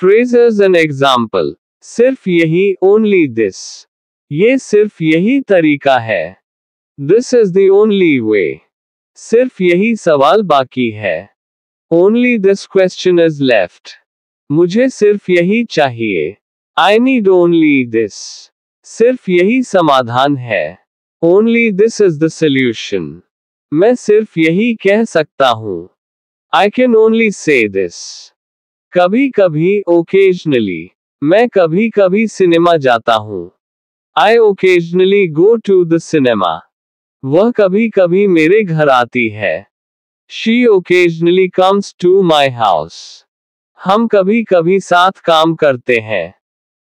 Phrase as an example. सिर्फ यही, only this. ये सिर्फ यही तरीका है. This is the only way. सिर्फ यही सवाल बाकी है. Only this question is left. मुझे सिर्फ यही चाहिए. I need only this. सिर्फ यही समाधान है. Only this is the solution. मैं सिर्फ यही कह सकता हूँ. I can only say this. कभी कभी, occasionally. मैं कभी कभी सिनेमा जाता हूँ. I occasionally go to the cinema. वह कभी कभी मेरे घर आती है. She occasionally comes to my house. हम कभी कभी साथ काम करते हैं.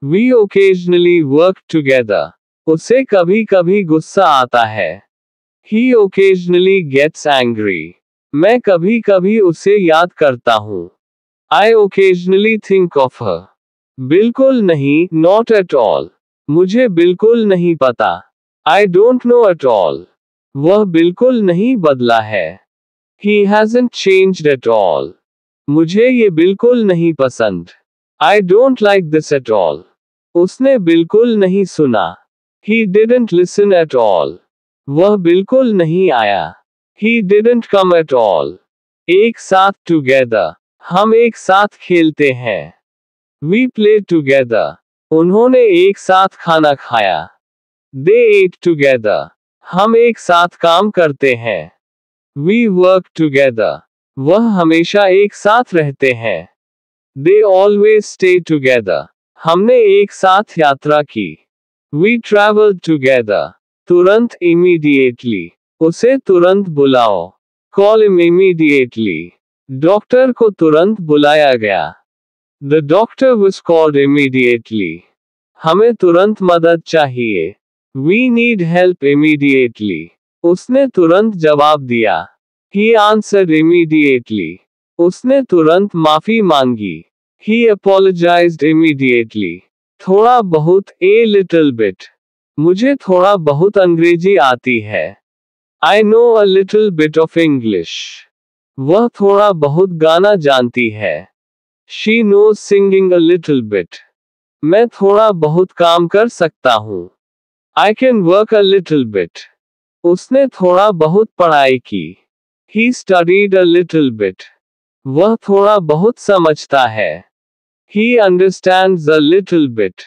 We occasionally work together. उसे कभी कभी गुस्सा आता है. He occasionally gets angry. मैं कभी कभी उसे याद करता हूँ. I occasionally think of her. बिल्कुल नहीं, not at all. मुझे बिल्कुल नहीं पता. I don't know at all. वह बिल्कुल नहीं बदला है. He hasn't changed at all. मुझे ये बिल्कुल नहीं पसंद. I don't like this at all. उसने बिल्कुल नहीं सुना. He didn't listen at all. वह बिल्कुल नहीं आया. He didn't come at all. एक साथ, together. हम एक साथ खेलते हैं. We play together. उन्होंने एक साथ खाना खाया. They ate together. हम एक साथ काम करते हैं. We work together. वह हमेशा एक साथ रहते हैं. They always stay together. हमने एक साथ यात्रा की. We traveled together. तुरंत, immediately. उसे तुरंत बुलाओ. Call him immediately. डॉक्टर को तुरंत बुलाया गया. The doctor was called immediately. हमें तुरंत मदद चाहिए. We need help immediately. उसने तुरंत जवाब दिया. He answered immediately. उसने तुरंत माफी मांगी. He apologized immediately. थोड़ा बहुत, a little bit. मुझे थोड़ा बहुत अंग्रेजी आती है. I know a little bit of English. वह थोड़ा बहुत गाना जानती है. She knows singing a little bit. मैं थोड़ा बहुत काम कर सकता हूँ. I can work a little bit. उसने थोड़ा बहुत पढ़ाई की. He studied a little bit. वह थोड़ा बहुत समझता है. He understands a little bit.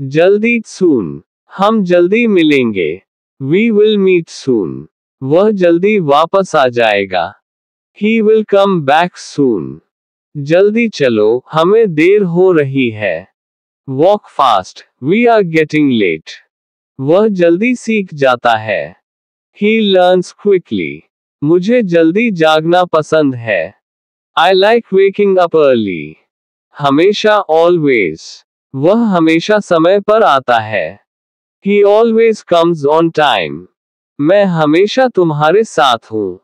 जल्दी, soon. हम जल्दी मिलेंगे. We will meet soon. वह जल्दी वापस आ जाएगा. He will come back soon. जल्दी चलो, हमें देर हो रही है. Walk fast. We are getting late. वह जल्दी सीख जाता है. He learns quickly. मुझे जल्दी जागना पसंद है. I like waking up early. हमेशा, always. वह हमेशा समय पर आता है. He always comes on time. मैं हमेशा तुम्हारे साथ हूँ.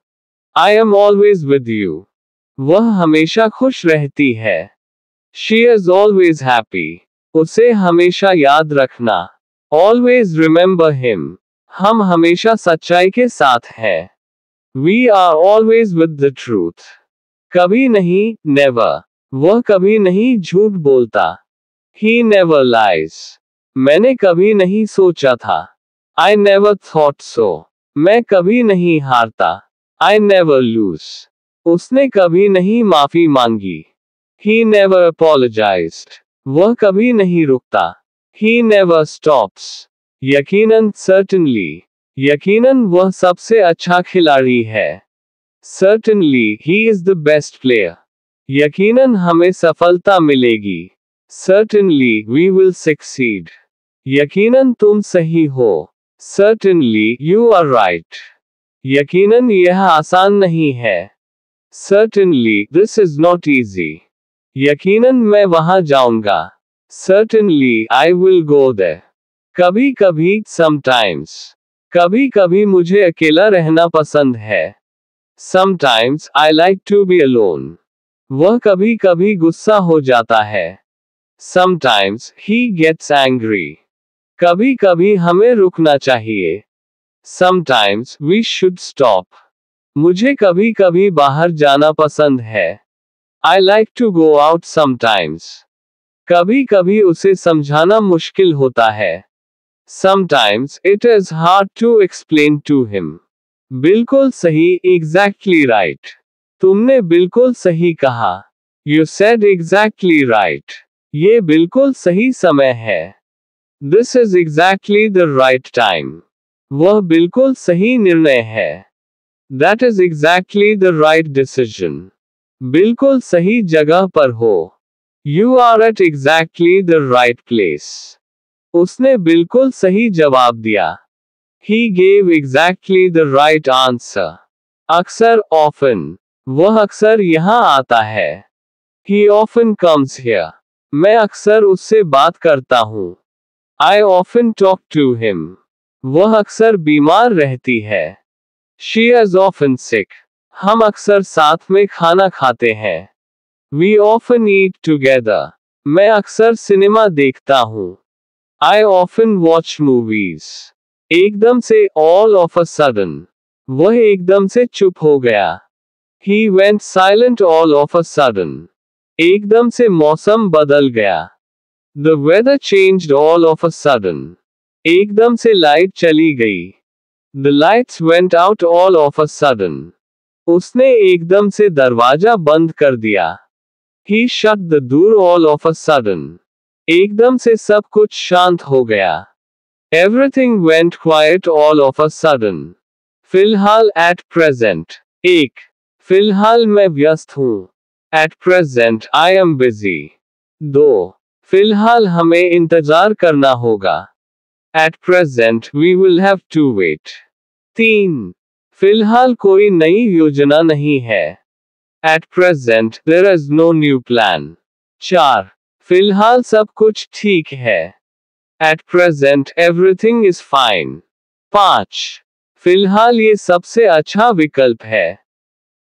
I am always with you. वह हमेशा खुश रहती है. She is always happy. उसे हमेशा याद रखना. Always remember him. हम हमेशा सच्चाई के साथ हैं. We are always with the truth. कभी नहीं, never. वह कभी नहीं झूठ बोलता. He never lies. मैंने कभी नहीं सोचा था. I never thought so. मैं कभी नहीं हारता. I never lose. उसने कभी नहीं माफी मांगी. He never apologized. वह कभी नहीं रुकता. He never stops. यकीनन, certainly. यकीनन वह सबसे अच्छा खिलाड़ी है. Certainly, he is the best player. यकीनन हमें सफलता मिलेगी. Certainly, we will succeed. यकीनन तुम सही हो. Certainly, you are right. यकीनन यह आसान नहीं है. Certainly, this is not easy. यकीनन मैं वहां जाऊंगा. Certainly, I will go there. कभी कभी, sometimes. कभी कभी मुझे अकेला रहना पसंद है. Sometimes, I like to be alone. वह कभी कभी गुस्सा हो जाता है. Sometimes, he gets angry. कभी कभी हमें रुकना चाहिए. Sometimes, we should stop. मुझे कभी कभी बाहर जाना पसंद है. I like to go out sometimes. कभी कभी उसे समझाना मुश्किल होता है। Sometimes it is hard to explain to him. बिल्कुल सही, exactly right. तुमने बिल्कुल सही कहा। You said exactly right. ये बिल्कुल सही समय है। This is exactly the right time. वह बिल्कुल सही निर्णय है। That is exactly the right decision. बिल्कुल सही जगह पर हो। You are at exactly the right place. उसने बिल्कुल सही जवाब दिया। He gave exactly the right answer. अक्सर, often. वह अक्सर यहाँ आता है। He often comes here. मैं अक्सर उससे बात करता हूँ। I often talk to him. वह अक्सर बीमार रहती है। She is often sick. हम अक्सर साथ में खाना खाते हैं। We often eat together. मैं अक्सर सिनेमा देखता हूँ। I often watch movies. एकदम से, all of a sudden. वह एकदम से चुप हो गया। He went silent all of a sudden. एकदम से मौसम बदल गया। The weather changed all of a sudden. एकदम से लाइट चली गई। The lights went out all of a sudden. उसने एकदम से दरवाजा बंद कर दिया। He shut the door all of a sudden. एकदम से सब कुछ शांत हो गया। Everything went quiet all of a sudden. फिलहाल, at present. 1. फिलहाल मैं व्यस्त हूँ। At present I am busy. 2. फिलहाल हमें इंतजार करना होगा। At present we will have to wait. 3. फिलहाल कोई नई योजना नहीं है। At present there is no new plan. 4. फिलहाल सब कुछ ठीक है। At present everything is fine. 5. फिलहाल ये सबसे अच्छा विकल्प है।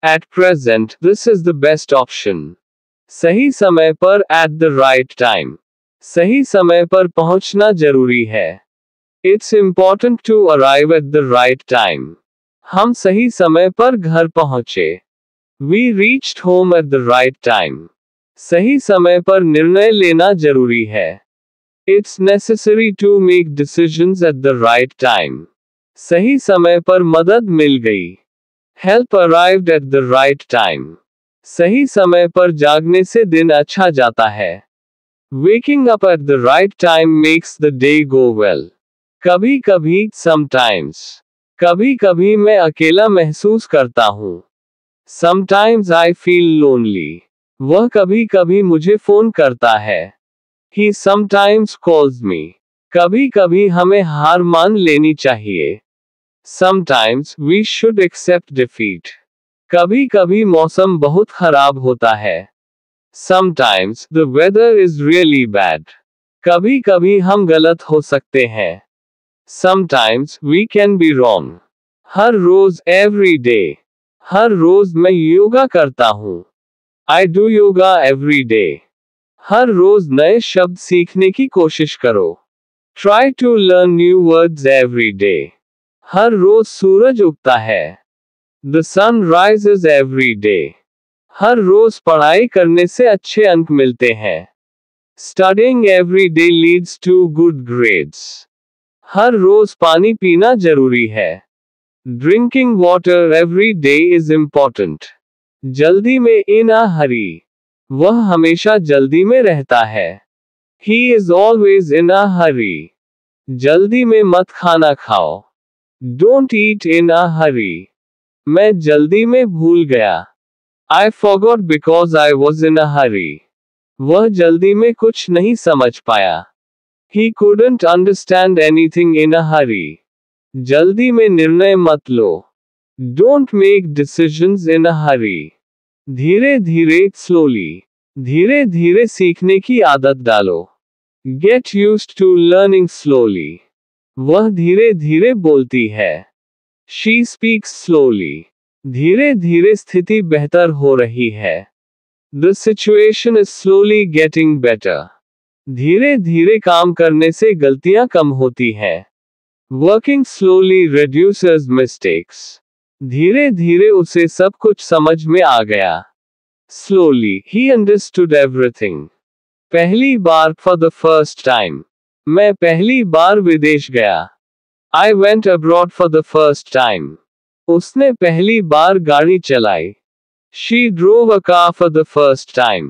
At present this is the best option. सही समय पर, at the right time. सही समय पर पहुंचना जरूरी है। It's important to arrive at the right time. हम सही समय पर घर पहुंचे। We reached home at the right time. सही समय पर निर्णय लेना जरूरी है। It's necessary to make decisions at the right time. सही समय पर मदद मिल गई। Help arrived at the right time. सही समय पर जागने से दिन अच्छा जाता है। Waking up at the right time makes the day go well. कभी कभी, sometimes. कभी कभी मैं अकेला महसूस करता हूँ। Sometimes I feel lonely. वह कभी कभी मुझे फोन करता है। He sometimes calls me. कभी कभी हमें हार मान लेनी चाहिए। Sometimes we should accept defeat. कभी कभी मौसम बहुत खराब होता है। Sometimes the weather is really bad. कभी कभी हम गलत हो सकते हैं। Sometimes we can be wrong. Her rose, every day. हर रोज मैं योगा करता हूँ। I do yoga every day. हर रोज नए शब्द सीखने की कोशिश करो। Try to learn new words every day. हर रोज सूरज उगता है। The sun rises every day. हर रोज पढ़ाई करने से अच्छे अंक मिलते हैं। Studying every day leads to good grades. हर रोज पानी पीना जरूरी है। Drinking water every day is important. जल्दी में, in a hurry. वह हमेशा जल्दी में रहता है। He is always in a hurry. जल्दी में मत खाना खाओ। Don't eat in a hurry. मैं जल्दी में भूल गया। I forgot because I was in a hurry. वह जल्दी में कुछ नहीं समझ पाया। He couldn't understand anything in a hurry. जल्दी में निर्णय मत लो। Don't make decisions in a hurry. धीरे धीरे, slowly. धीरे धीरे सीखने की आदत डालो। Get used to learning slowly. वह धीरे धीरे बोलती है। She speaks slowly. धीरे धीरे स्थिति बेहतर हो रही है। The situation is slowly getting better. धीरे धीरे काम करने से गलतियां कम होती हैं। Working slowly reduces mistakes. धीरे धीरे उसे सब कुछ समझ में आ गया। Slowly, he understood everything. पहली बार for the first time. मैं पहली बार विदेश गया. I went abroad for the first time. उसने पहली बार गाड़ी चलाई. She drove a car for the first time.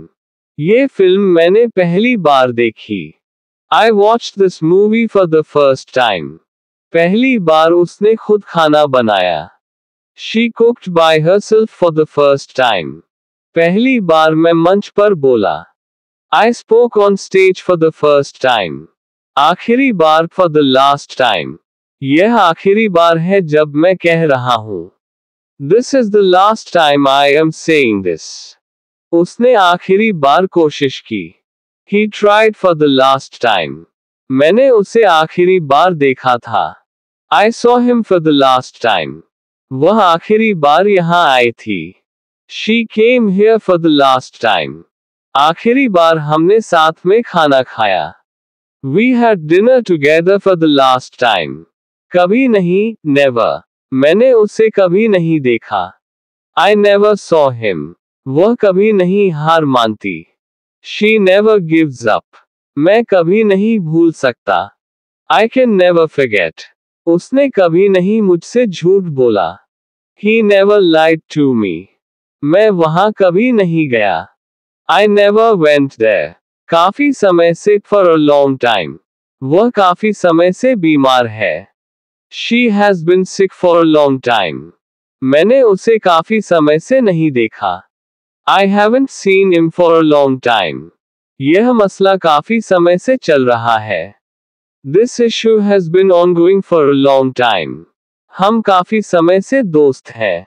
ये फिल्म मैंने पहली बार देखी. I watched this movie for the first time. पहली बार उसने खुद खाना बनाया. She cooked by herself for the first time. पहली बार मैं मंच पर बोला. I spoke on stage for the first time. आखिरी बार for the last time. यह आखिरी बार है जब मैं कह रहा हूं. This is the last time I am saying this. उसने आखिरी बार कोशिश की. He tried for the last time. मैंने उसे आखिरी बार देखा था. I saw him for the last time. वह आखिरी बार यहाँ आई थी. She came here for the last time. आखिरी बार हमने साथ में खाना खाया. We had dinner together for the last time. कभी नहीं, never. मैंने उसे कभी नहीं देखा. I never saw him. वह कभी नहीं हार मानती. She never gives up. मैं कभी नहीं भूल सकता. I can never forget. उसने कभी नहीं मुझसे झूठ बोला. He never lied to me. मैं वहां कभी नहीं गया. I never went there. काफी समय से for a long time. वह काफी समय से बीमार है. She has been sick for a long time. मैंने उसे काफी समय से नहीं देखा. I haven't seen him for a long time. यह मसला काफी समय से चल रहा है. This issue has been ongoing for a long time. हम काफी समय से दोस्त हैं.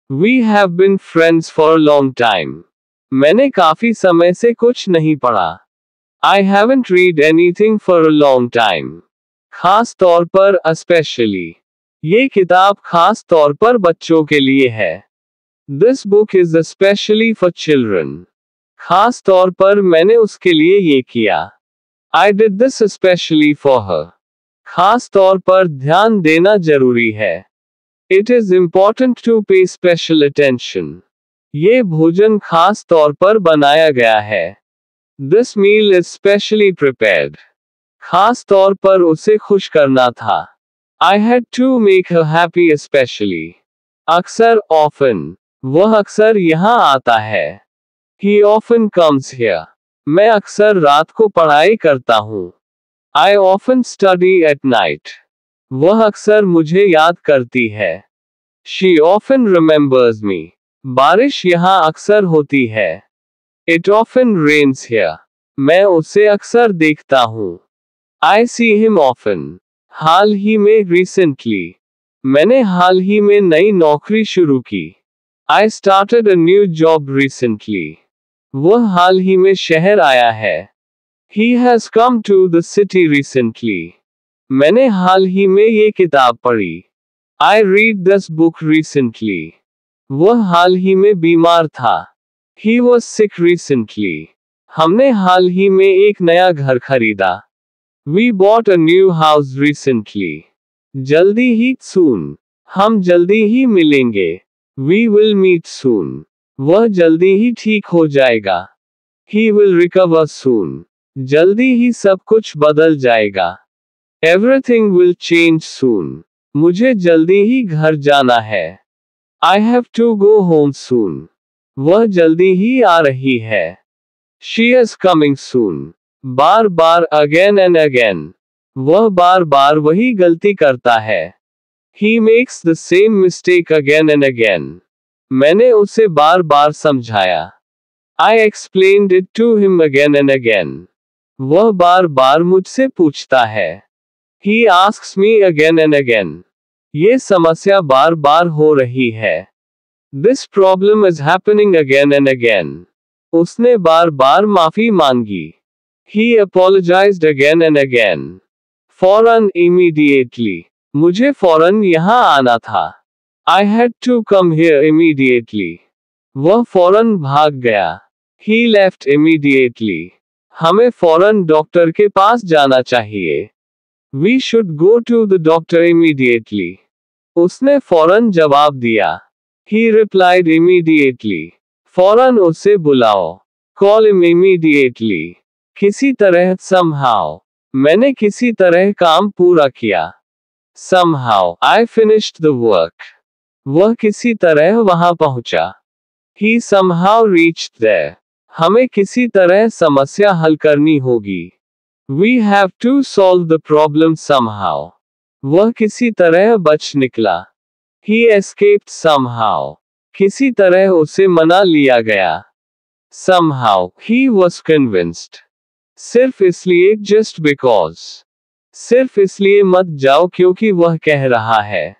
We have been friends for a long time. मैंने काफी समय से कुछ नहीं पढ़ा. I haven't read anything for a long time. खास तौर पर especially. ये किताब खास तौर पर बच्चों के लिए है. This book is especially for children. खास तौर पर मैंने उसके लिए ये किया. I did this especially for her. खास तौर पर ध्यान देना जरूरी है. It is important to pay special attention. ये भोजन खास तौर पर बनाया गया है. This meal is specially prepared. खास तौर पर उसे खुश करना था. I had to make her happy especially. अक्सर often. वह अक्सर यहाँ आता है. He often comes here. मैं अक्सर रात को पढ़ाई करता हूँ. I often study at night. वह अक्सर मुझे याद करती है. She often remembers me. बारिश यहाँ अक्सर होती है. It often rains here. मैं उसे अक्सर देखता हूँ. I see him often. हाल ही में recently. मैंने हाल ही में नई नौकरी शुरू की. I started a new job recently. वह हाल ही में शहर आया है. He has come to the city recently. मैंने हाल ही में ये किताब पढ़ी. I read this book recently. वह हाल ही में बीमार था. He was sick recently. हमने हाल ही में एक नया घर खरीदा. We bought a new house recently. जल्दी ही soon. हम जल्दी ही मिलेंगे. We will meet soon. वह जल्दी ही ठीक हो जाएगा. He will recover soon. जल्दी ही सब कुछ बदल जाएगा. Everything will change soon. मुझे जल्दी ही घर जाना है. I have to go home soon. वह जल्दी ही आ रही है. She is coming soon. Bar bar again and again. वह बार बार वही गलती करता है. He makes the same mistake again and again. मैंने उसे बार बार समझाया. I explained it to him again and again. वह बार बार मुझसे पूछता है. He asks me again and again. ये समस्या बार बार हो रही है. This problem is happening again and again. उसने बार बार माफी मांगी. He apologized again and again. फौरन immediately. मुझे फौरन यहाँ आना था. I had to come here immediately. वह फौरन भाग गया. He left immediately. हमें फौरन डॉक्टर के पास जाना चाहिए. We should go to the doctor immediately. उसने फौरन जवाब दिया. He replied immediately. फौरन उसे बुलाओ. Call him immediately. किसी तरह, somehow, मैंने किसी तरह काम पूरा किया। Somehow, I finished the work. वह किसी तरह वहां पहुंचा। He somehow reached there. हमें किसी तरह समस्या हल करनी होगी। We have to solve the problem somehow. वह किसी तरह बच निकला। He escaped somehow. किसी तरह उसे मना लिया गया। Somehow, he was convinced. सिर्फ इसलिए, just because. सिर्फ इसलिए मत जाओ क्योंकि वह कह रहा है।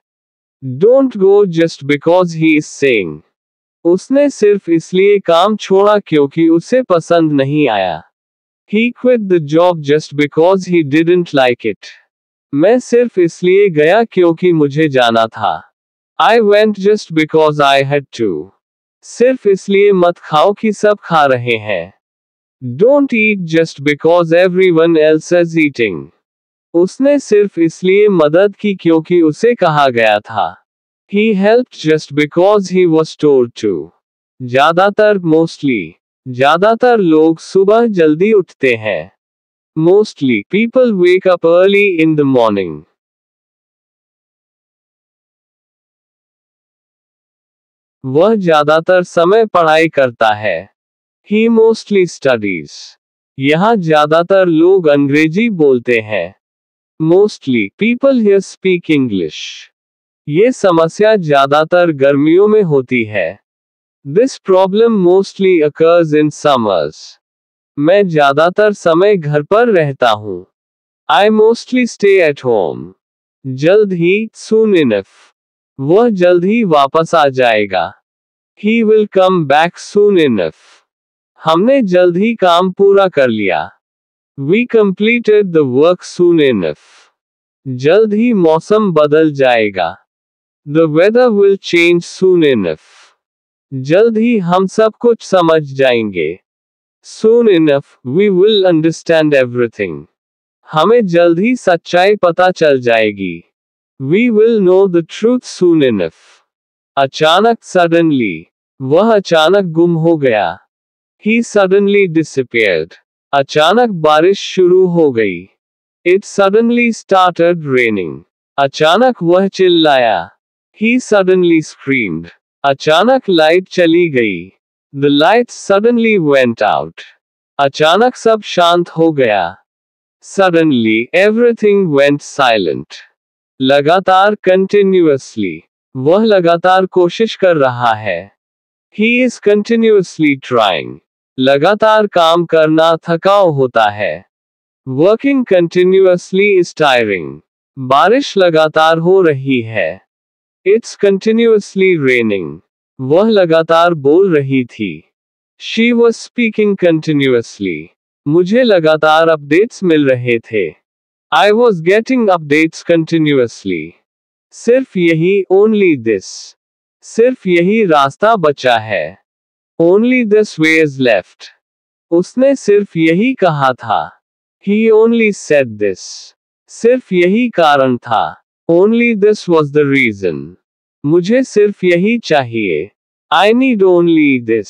Don't go just because he is saying. उसने सिर्फ इसलिए काम छोड़ा क्योंकि उसे पसंद नहीं आया। He quit the job just because he didn't like it. मैं सिर्फ इसलिए गया क्योंकि मुझे जाना था। I went just because I had to. सिर्फ इसलिए मत खाओ कि सब खा रहे हैं। Don't eat just because everyone else is eating. उसने सिर्फ इसलिए मदद की क्योंकि उसे कहा गया था। He helped just because he was told to. ज्यादातर, mostly. ज्यादातर लोग सुबह जल्दी उठते हैं। Mostly, people wake up early in the morning. वह ज्यादातर समय पढ़ाई करता है। He mostly studies. यहाँ ज्यादातर लोग अंग्रेजी बोलते हैं। Mostly, people here speak English. ये समस्या ज्यादातर गर्मियों में होती है। This problem mostly occurs in summers. मैं ज्यादातर समय घर पर रहता हूँ। I mostly stay at home. जल्द ही, soon enough. वह जल्द ही वापस आ जाएगा। He will come back soon enough. हमने जल्द ही काम पूरा कर लिया। We completed the work soon enough. जल्द ही मौसम बदल जाएगा। The weather will change soon enough. जल्द ही हम सब कुछ समझ जाएंगे। Soon enough, we will understand everything. हमें जल्द ही सच्चाई पता चल जाएगी। We will know the truth soon enough. अचानक, suddenly. वह अचानक गुम हो गया। He suddenly disappeared. अचानक बारिश शुरू हो गई। It suddenly started raining. अचानक वह चिल्लाया। He suddenly screamed. अचानक लाइट चली गई। The lights suddenly went out. अचानक सब शांत हो गया। Suddenly, everything went silent. लगातार, continuously. वह लगातार कोशिश कर रहा है। He is continuously trying. लगातार काम करना थकाऊ होता है। Working continuously is tiring. बारिश लगातार हो रही है। It's continuously raining. वह लगातार बोल रही थी। She was speaking continuously. मुझे लगातार अपडेट्स मिल रहे थे। I was getting updates continuously. सिर्फ यही, only this. सिर्फ यही रास्ता बचा है। Only this way is left. उसने सिर्फ यही कहा था। He only said this. सिर्फ यही कारण था। Only this was the reason. मुझे सिर्फ यही चाहिए। I need only this.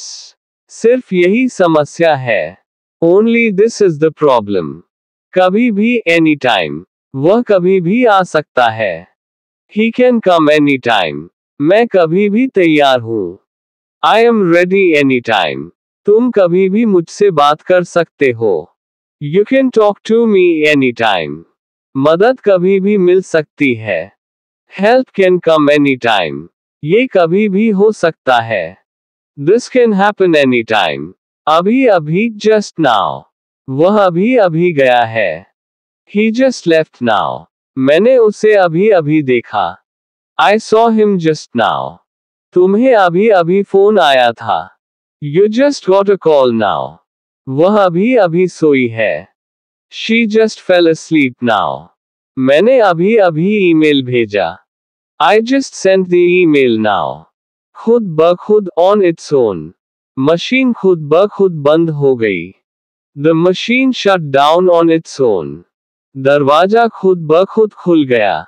सिर्फ यही समस्या है। Only this is the problem. कभी भी, anytime. वह कभी भी आ सकता है। He can come anytime. मैं कभी भी तैयार हूँ। I am ready anytime. तुम कभी भी मुझसे बात कर सकते हो। You can talk to me anytime. मदद कभी भी मिल सकती है। Help can come anytime. ये कभी भी हो सकता है। This can happen anytime. अभी अभी, just now. वह अभी अभी गया है। He just left now. मैंने उसे अभी अभी देखा। I saw him just now. तुम्हें अभी अभी फोन आया था। You just got a call now. वह अभी अभी सोई है। She just fell asleep now. मैंने अभी अभी ईमेल भेजा। I just sent the email now. खुद ब खुद, on its own. मशीन खुद ब खुद बंद हो गई। The machine shut down on its own. दरवाजा खुद ब खुद खुल गया।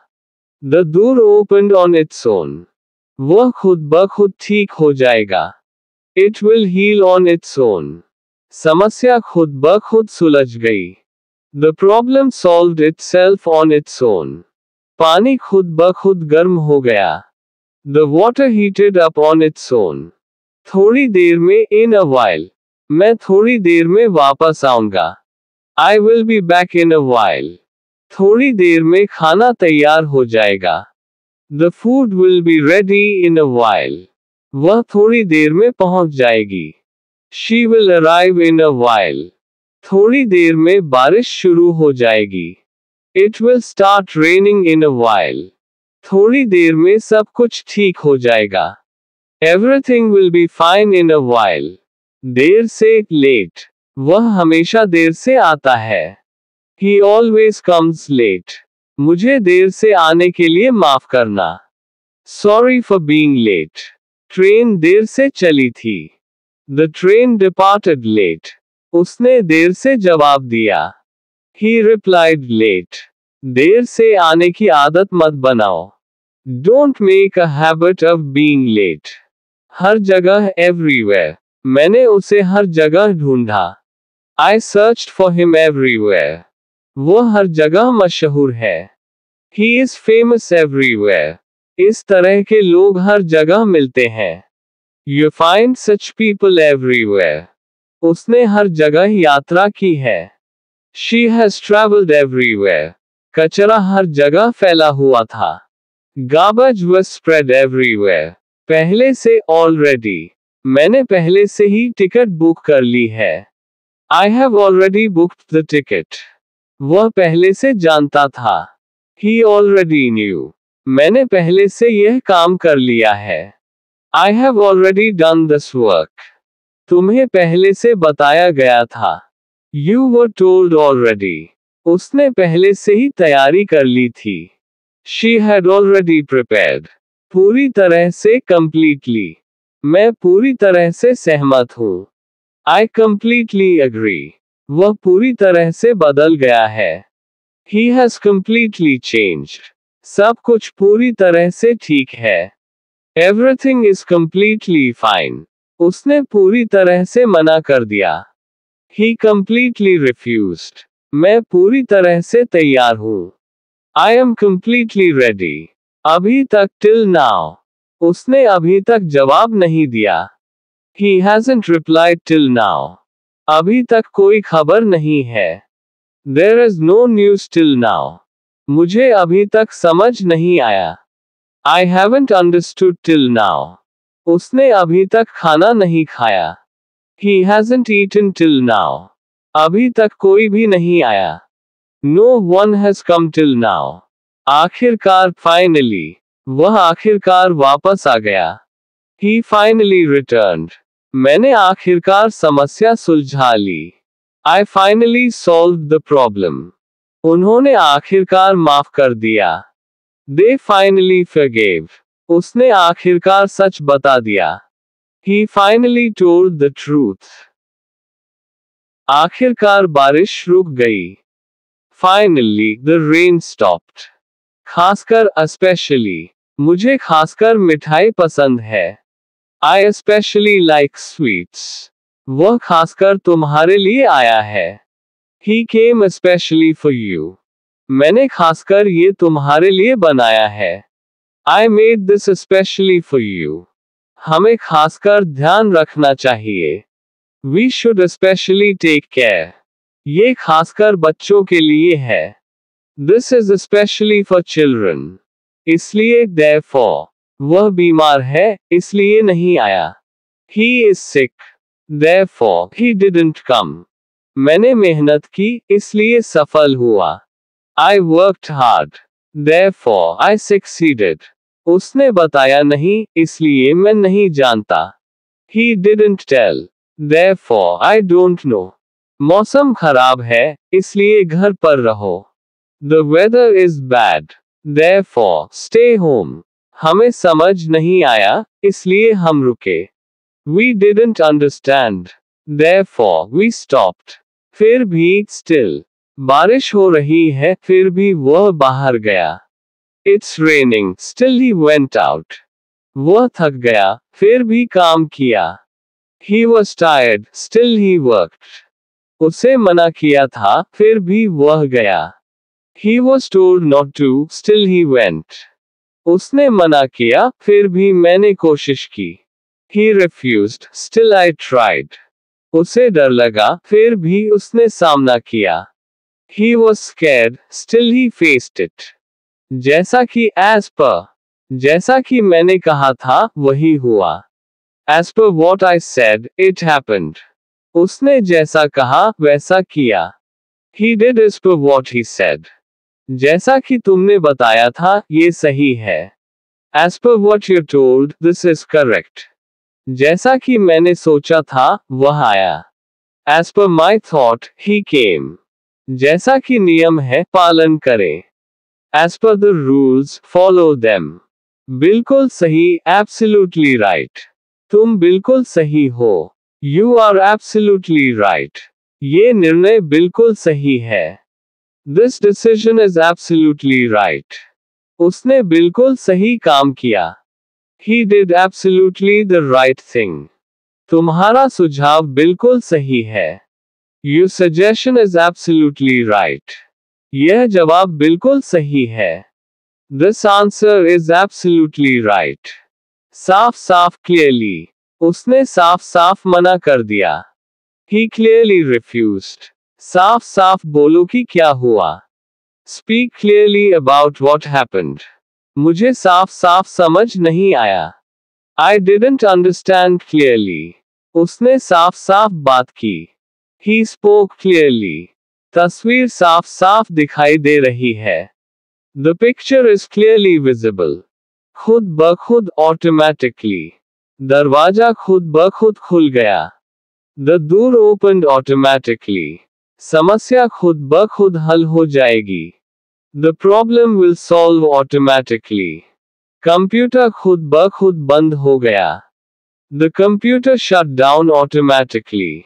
The door opened on its own. वह खुद ब खुद ठीक हो जाएगा। It will heal on its own. समस्या खुद ब खुद सुलझ गई। The problem solved itself on its own. पानी खुद ब खुद गर्म हो गया। The water heated up on its own. थोड़ी देर में, in a while. मैं थोड़ी देर में वापस आऊंगा। I will be back in a while. थोड़ी देर में खाना तैयार हो जाएगा। The food will be ready in a while. वह थोड़ी देर में पहुंच जाएगी। She will arrive in a while. थोड़ी देर में बारिश शुरू हो जाएगी। It will start raining in a while. थोड़ी देर में सब कुछ ठीक हो जाएगा। Everything will be fine in a while. देर से, late. वह हमेशा देर से आता है। He always comes late. मुझे देर से आने के लिए माफ करना। Sorry for being late. Train देर से चली थी। The train departed late. उसने देर से जवाब दिया। He replied late. देर से आने की आदत मत बनाओ। Don't make a habit of being late. हर जगह, everywhere. मैंने उसे हर जगह ढूंढा। I searched for him everywhere. वो हर जगह मशहूर है। He is famous everywhere. इस तरह के लोग हर जगह मिलते हैं। You find such people everywhere. उसने हर जगह यात्रा की है। She has traveled everywhere. कचरा हर जगह फैला हुआ था। Garbage was spread everywhere. पहले से, already. मैंने पहले से ही टिकट बुक कर ली है। I have already booked the ticket. वह पहले से जानता था। He already knew. मैंने पहले से यह काम कर लिया है। I have already done this work. तुम्हें पहले से बताया गया था। You were told already. उसने पहले से ही तैयारी कर ली थी। She had already prepared. पूरी तरह से, completely. मैं पूरी तरह से सहमत हूँ। I completely agree. वह पूरी तरह से बदल गया है। He has completely changed. सब कुछ पूरी तरह से ठीक है। Everything is completely fine. उसने पूरी तरह से मना कर दिया। He completely refused. मैं पूरी तरह से तैयार हूँ। I am completely ready. अभी तक, till now. उसने अभी तक जवाब नहीं दिया। He hasn't replied till now. अभी तक कोई खबर नहीं है। There is no news till now. मुझे अभी तक समझ नहीं आया। I haven't understood till now. उसने अभी तक खाना नहीं खाया। He hasn't eaten till now. अभी तक कोई भी नहीं आया। No one has come till now. आखिरकार, finally. वह आखिरकार वापस आ गया। He finally returned. मैंने आखिरकार समस्या सुलझा ली। I finally solved the problem. उन्होंने आखिरकार माफ कर दिया। They finally forgave. उसने आखिरकार सच बता दिया। He finally told the truth. आखिरकार बारिश रुक गई। Finally, the rain stopped. खासकर, especially. मुझे खासकर मिठाई पसंद है। I especially like sweets. वह खासकर तुम्हारे लिए आया है। He came especially for you. मैंने खासकर ये तुम्हारे लिए बनाया है। I made this especially for you. हमें खासकर ध्यान रखना चाहिए। We should especially take care. ये खासकर बच्चों के लिए है। This is especially for children. इसलिए, therefore. वह बीमार है, इसलिए नहीं आया। He is sick. Therefore, he didn't come. मैंने मेहनत की, इसलिए सफल हुआ। I worked hard. Therefore, I succeeded. उसने बताया नहीं, इसलिए मैं नहीं जानता। He didn't tell. Therefore, I don't know. मौसम खराब है, इसलिए घर पर रहो। The weather is bad. Therefore, stay home. हमें समझ नहीं आया, इसलिए हम रुके। We didn't understand. Therefore, we stopped. फिर भी, still. बारिश हो रही है, फिर भी वह बाहर गया। It's raining, still he went out. वह थक गया, फिर भी काम किया। He was tired, still he worked. उसे मना किया था, फिर भी वह गया. He was told not to, still he went. उसने मना किया, फिर भी मैंने कोशिश की. He refused, still I tried. उसे डर लगा, फिर भी उसने सामना किया. He was scared, still he faced it. जैसा कि as per. जैसा कि मैंने कहा था, वही हुआ. As per what I said, it happened. उसने जैसा कहा, वैसा किया. He did as per what he said. जैसा कि तुमने बताया था, ये सही है. As per what you're told, this is correct. जैसा कि मैंने सोचा था, वह आया. As per my thought, he came. जैसा कि नियम है, पालन करें. As per the rules, follow them. बिल्कुल सही, absolutely right. तुम बिल्कुल सही हो. You are absolutely right. ये निर्णय बिल्कुल सही है. This decision is absolutely right. उसने बिल्कुल सही काम किया. He did absolutely the right thing. तुम्हारा सुझाव बिल्कुल सही है. Your suggestion is absolutely right. यह जवाब बिल्कुल सही है. This answer is absolutely right. साफ साफ clearly. उसने साफ साफ मना कर दिया. He clearly refused. साफ साफ बोलो कि क्या हुआ. Speak clearly about what happened. मुझे साफ साफ समझ नहीं आया. I didn't understand clearly. उसने साफ साफ बात की. He spoke clearly. तस्वीर साफ साफ दिखाई दे रही है. The picture is clearly visible. खुद ब खुद automatically. दरवाजा खुद ब खुद खुल गया. The door opened automatically. समस्या खुद ब खुद हल हो जाएगी. The problem will solve automatically. Computer खुद ब खुद बंद हो गया. The computer shut down automatically.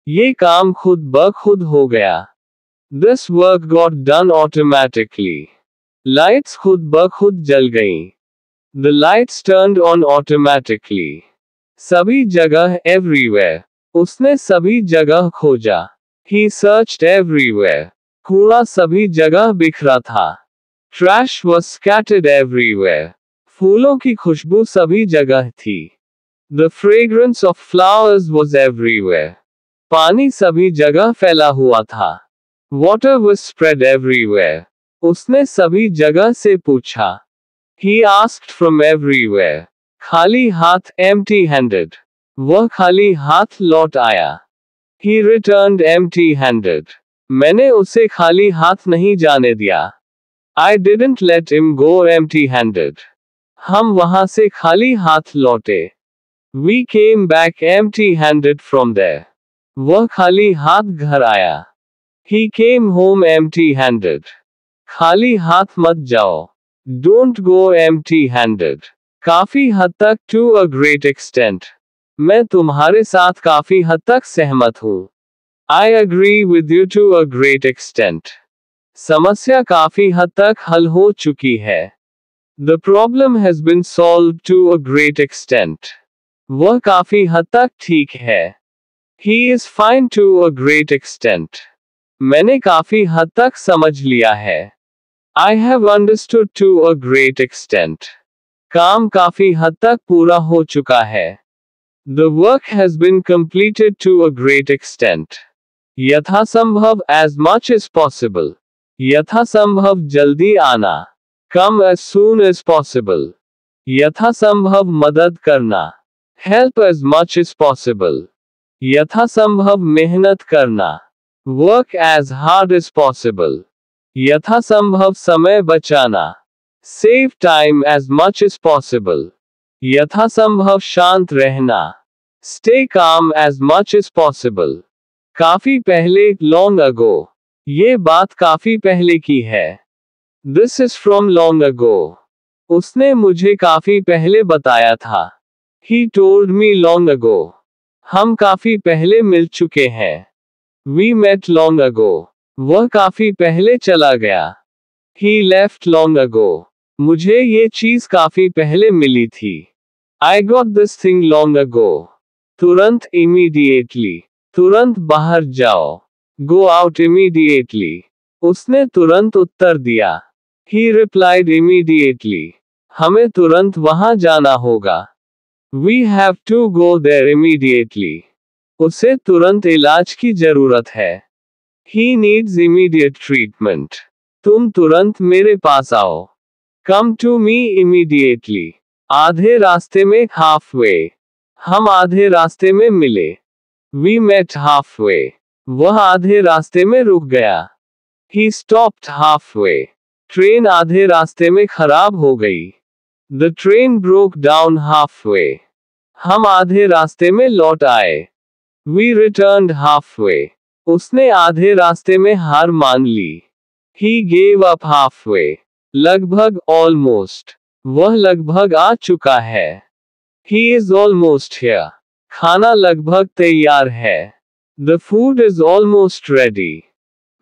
ये काम खुद ब खुद हो गया. This work got done automatically. Lights खुद ब खुद जल गईं. The lights turned on automatically. सभी जगह everywhere. उसने सभी जगह खोजा. He searched everywhere. कूड़ा सभी जगह बिखरा था. Trash was scattered everywhere. फूलों की खुशबू सभी जगह थी. The fragrance of flowers was everywhere. पानी सभी जगह फैला हुआ था. Water was spread everywhere. उसने सभी जगह से पूछा. He asked from everywhere. खाली हाथ empty-handed. वह खाली हाथ लौट आया. He returned empty-handed. मैंने उसे खाली हाथ नहीं जाने दिया. I didn't let him go empty-handed. हम वहां से खाली हाथ लौटे. We came back empty-handed from there. वह खाली हाथ घर आया. He came home empty-handed. खाली हाथ मत जाओ. Don't go empty-handed. काफी हद तक to a great extent. मैं तुम्हारे साथ काफी हद तक सहमत हूँ. I agree with you to a great extent. समस्या काफी हद तक हल हो चुकी है. The problem has been solved to a great extent. वह काफी हद तक ठीक है. He is fine to a great extent. मैंने काफी हद तक समझ लिया है. I have understood to a great extent. काम काफी हद तक पूरा हो चुका है. The work has been completed to a great extent. यथासंभव as much as possible. यथासंभव जल्दी आना. Come as soon as possible. यथासंभव मदद करना. Help as much as possible. यथासंभव मेहनत करना. Work as hard as possible. यथासंभव समय बचाना. Save time as much as possible. यथासंभव शांत रहना. Stay calm as much as possible. काफी पहले, long ago. ये बात काफी पहले की है. This is from long ago. उसने मुझे काफी पहले बताया था. He told me long ago. हम काफी पहले मिल चुके हैं. We met long ago. वह काफी पहले चला गया. He left long ago. मुझे ये चीज काफी पहले मिली थी. I got this thing long ago. तुरंत immediately, तुरंत बाहर जाओ। Go out immediately, उसने तुरंत उत्तर दिया। He replied immediately, हमें तुरंत वहां जाना होगा। We have to go there immediately, उसे तुरंत इलाज की जरूरत है। He needs immediate treatment, तुम तुरंत मेरे पास आओ। Come to me immediately, आधे रास्ते में halfway, हम आधे रास्ते में मिले। We met halfway, वह आधे रास्ते में रुक गया। He stopped halfway, ट्रेन आधे रास्ते में खराब हो गई। The train broke down halfway, हम आधे रास्ते में लौट आए। We returned halfway, उसने आधे रास्ते में हार मान ली। He gave up halfway, लगभग almost, वह लगभग आ चुका है। He is almost here, खाना लगभग तैयार है। The food is almost ready,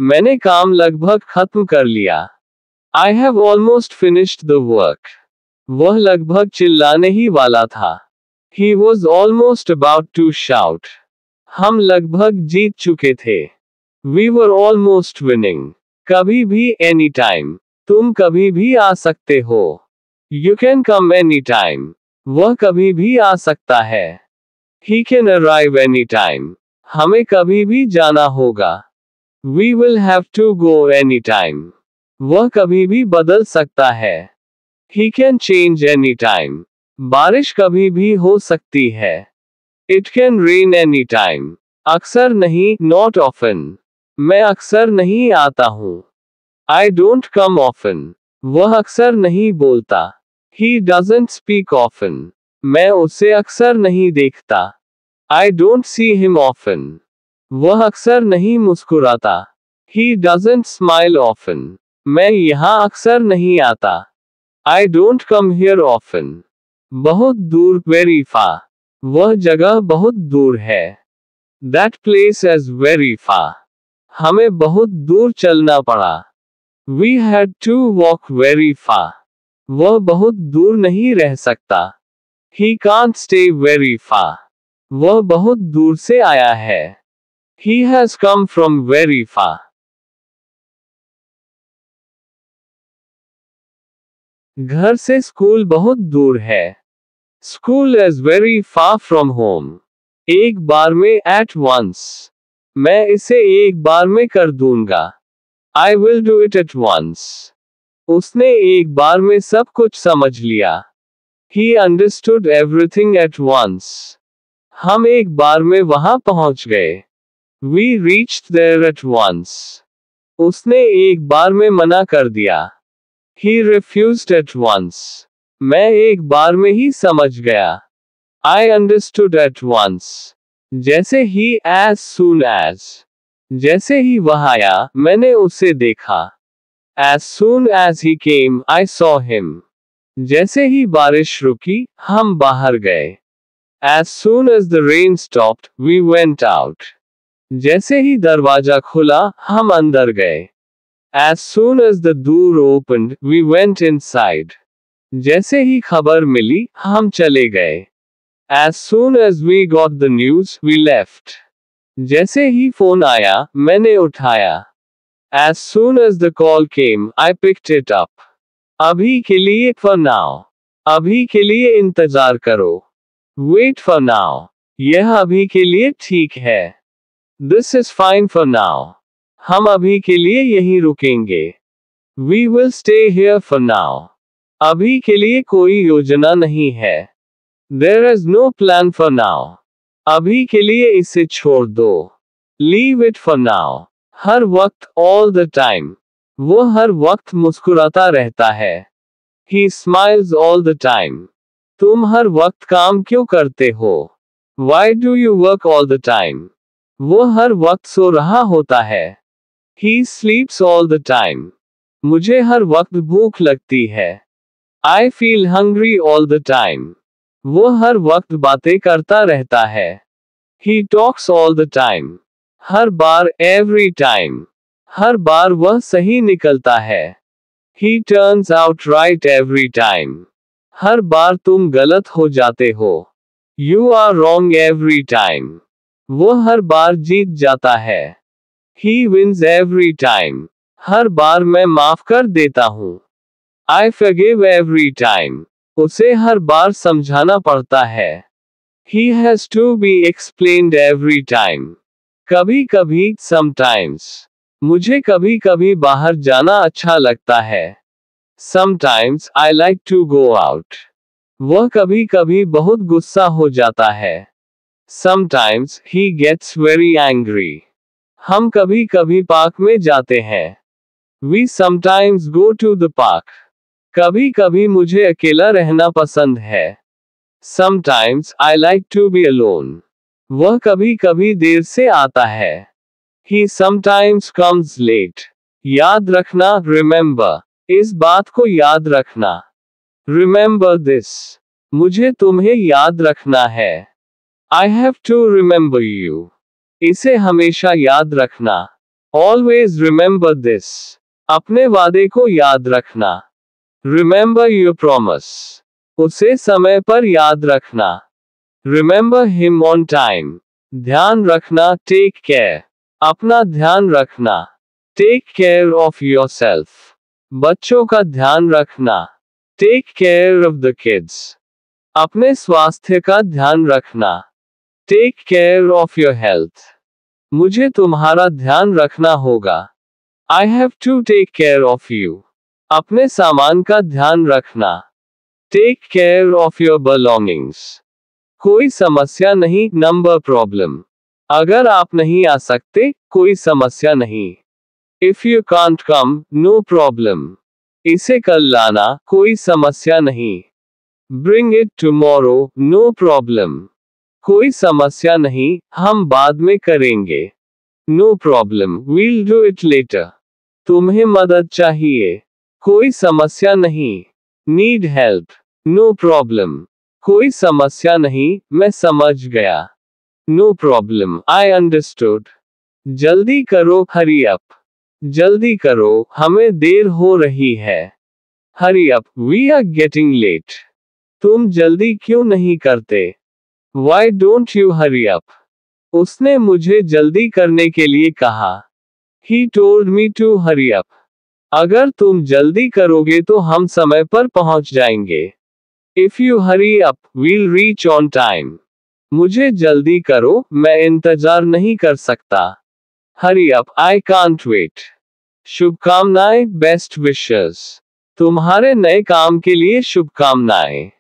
मैंने काम लगभग खत्म कर लिया। I have almost finished the work, वह लगभग चिल्लाने ही वाला था। He was almost about to shout, हम लगभग जीत चुके थे। We were almost winning, कभी भी anytime, तुम कभी भी आ सकते हो। You can come anytime, वह कभी भी आ सकता है। He can arrive anytime, हमें कभी भी जाना होगा। We will have to go anytime, वह कभी भी बदल सकता है। He can change anytime, बारिश कभी भी हो सकती है। It can rain anytime, अक्सर नहीं, not often, मैं अक्सर नहीं आता हूँ। I don't come often, वह अक्सर नहीं बोलता। He doesn't speak often, मैं उसे अक्सर नहीं देखता। I don't see him often, वह अक्सर नहीं मुस्कुराता। He doesn't smile often, मैं यहाँ अक्सर नहीं आता। I don't come here often, बहुत दूर, very far, वह जगह बहुत दूर है। That place is very far, हमें बहुत दूर चलना पड़ा। We had to walk very far, वह बहुत दूर नहीं रह सकता। He can't stay very far, वह बहुत दूर से आया है। He has come from very far. घर से स्कूल बहुत दूर है। School is very far from home. एक बार में, at once, मैं इसे एक बार में कर दूंगा। I will do it at once. उसने एक बार में सब कुछ समझ लिया। He understood everything at once. हम एक बार में वहां पहुंच गए। We reached there at once. उसने एक बार में मना कर दिया। He refused at once. मैं एक बार में ही समझ गया। I understood at once. जैसे ही, as soon as. जैसे ही वह आया, मैंने उसे देखा। As soon as he came, I saw him. जैसे ही बारिश रुकी, हम बाहर गए। As soon as the rain stopped, we went out. जैसे ही दरवाजा खुला, हम अंदर गए। As soon as the door opened, we went inside. जैसे ही खबर मिली, हम चले गए। As soon as we got the news, we left. जैसे ही फोन आया, मैंने उठाया। As soon as the call came, I picked it up. अभी के लिए, for now. अभी के लिए इंतजार करो। Wait for now. यह अभी के लिए ठीक है। This is fine for now. हम अभी के लिए यहीं रुकेंगे। We will stay here for now. अभी के लिए कोई योजना नहीं है। There is no plan for now. अभी के लिए इसे छोड़ दो। Leave it for now. हर वक्त, all the time. वो हर वक्त मुस्कुराता रहता है। He smiles all the time. तुम हर वक्त काम क्यों करते हो? Why do you work all the time? वो हर वक्त सो रहा होता है। He sleeps all the time. मुझे हर वक्त भूख लगती है। I feel hungry all the time. वो हर वक्त बातें करता रहता है। He talks all the time. Her bar, every time. हर बार वह सही निकलता है। He turns out right every time. हर बार तुम गलत हो जाते हो। You are wrong every time. वो हर बार जीत जाता है. He wins every time. हर बार मैं माफ कर देता हूँ. I forgive every time. उसे हर बार समझाना पड़ता है. He has to be explained every time. कभी कभी, sometimes. मुझे कभी कभी बाहर जाना अच्छा लगता है. Sometimes I like to go out. वह कभी कभी बहुत गुस्सा हो जाता है. Sometimes he gets very angry. हम कभी कभी पार्क में जाते हैं. We sometimes go to the park. कभी कभी मुझे अकेला रहना पसंद है. Sometimes I like to be alone. वह कभी कभी देर से आता है. He sometimes comes late. याद रखना, remember. इस बात को याद रखना. Remember this. मुझे तुम्हें याद रखना है. I have to remember you. इसे हमेशा याद रखना. Always remember this. अपने वादे को याद रखना. Remember your promise. उसे समय पर याद रखना. Remember him on time. ध्यान रखना, take care. अपना ध्यान रखना. Take care of yourself. बच्चों का ध्यान रखना. Take care of the kids. अपने स्वास्थ्य का ध्यान रखना. Take care of your health. मुझे तुम्हारा ध्यान रखना होगा. I have to take care of you. अपने सामान का ध्यान रखना. Take care of your belongings. कोई समस्या नहीं, number problem. अगर आप नहीं आ सकते, कोई समस्या नहीं. If you can't come, no problem. इसे कल लाना, कोई समस्या नहीं. Bring it tomorrow, no problem. कोई समस्या नहीं, हम बाद में करेंगे. No problem, we'll do it later. तुम्हें मदद चाहिए. कोई समस्या नहीं. Need help. No problem. कोई समस्या नहीं, मैं समझ गया. No problem, I understood. जल्दी करो, hurry up. जल्दी करो, हमें देर हो रही है. Hurry up, we are getting late. तुम जल्दी क्यों नहीं करते? Why don't you hurry up? उसने मुझे जल्दी करने के लिए कहा. He told me to hurry up. अगर तुम जल्दी करोगे तो हम समय पर पहुंच जाएंगे. If you hurry up, we'll reach on time. मुझे जल्दी करो, मैं इंतजार नहीं कर सकता. Hurry up, I can't wait. शुभकामनाएं, best wishes. तुम्हारे नए काम के लिए शुभकामनाएं.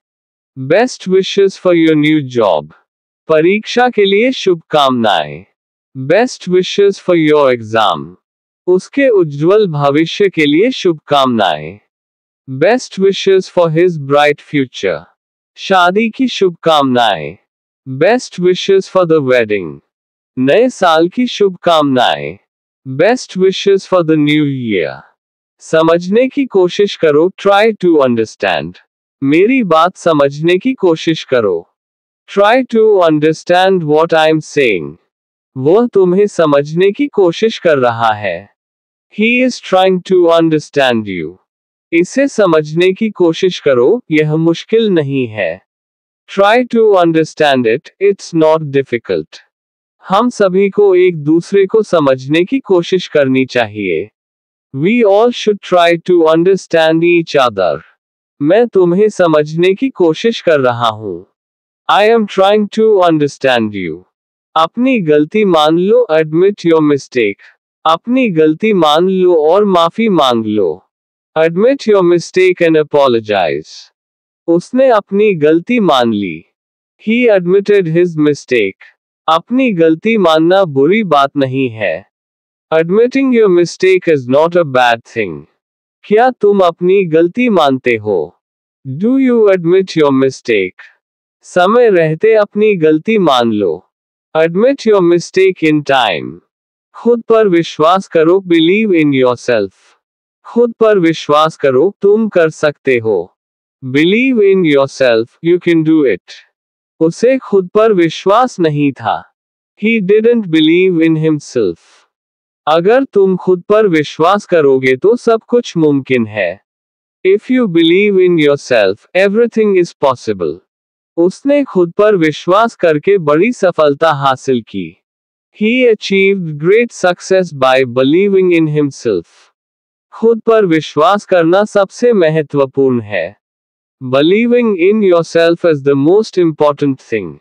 Best wishes for your new job. परीक्षा के लिए शुभकामनाएं. Best wishes for your exam. उसके उज्जवल भविष्य के लिए शुभकामनाएं. Best wishes for his bright future. शादी की शुभकामनाएं. Best wishes for the wedding. नए साल की शुभकामनाएं. Best wishes for the new year. समझने की कोशिश करो, try to understand. मेरी बात समझने की कोशिश करो. Try to understand what I'm saying. वह तुम्हें समझने की कोशिश कर रहा है. He is trying to understand you. इसे समझने की कोशिश करो, यह मुश्किल नहीं है. Try to understand it, it's not difficult. हम सभी को एक दूसरे को समझने की कोशिश करनी चाहिए. We all should try to understand each other. मैं तुम्हें समझने की कोशिश कर रहा हूँ. I am trying to understand you. अपनी गलती मान लो, admit your mistake. अपनी गलती मान लो और माफी मांग लो. Admit your mistake and apologize. उसने अपनी गलती मान ली. He admitted his mistake. अपनी गलती मानना बुरी बात नहीं है. Admitting your mistake is not a bad thing. क्या तुम अपनी गलती मानते हो? Do you admit your mistake? समय रहते अपनी गलती मान लो. Admit your mistake in time. खुद पर विश्वास करो, believe in yourself. खुद पर विश्वास करो, तुम कर सकते हो. Believe in yourself, you can do it. उसे खुद पर विश्वास नहीं था. He didn't believe in himself. अगर तुम खुद पर विश्वास करोगे तो सब कुछ मुमकिन है. If you believe in yourself, everything is possible. उसने खुद पर विश्वास करके बड़ी सफलता हासिल की। He achieved great success by believing in himself. खुद पर विश्वास करना सबसे महत्वपूर्ण है। Believing in yourself is the most important thing.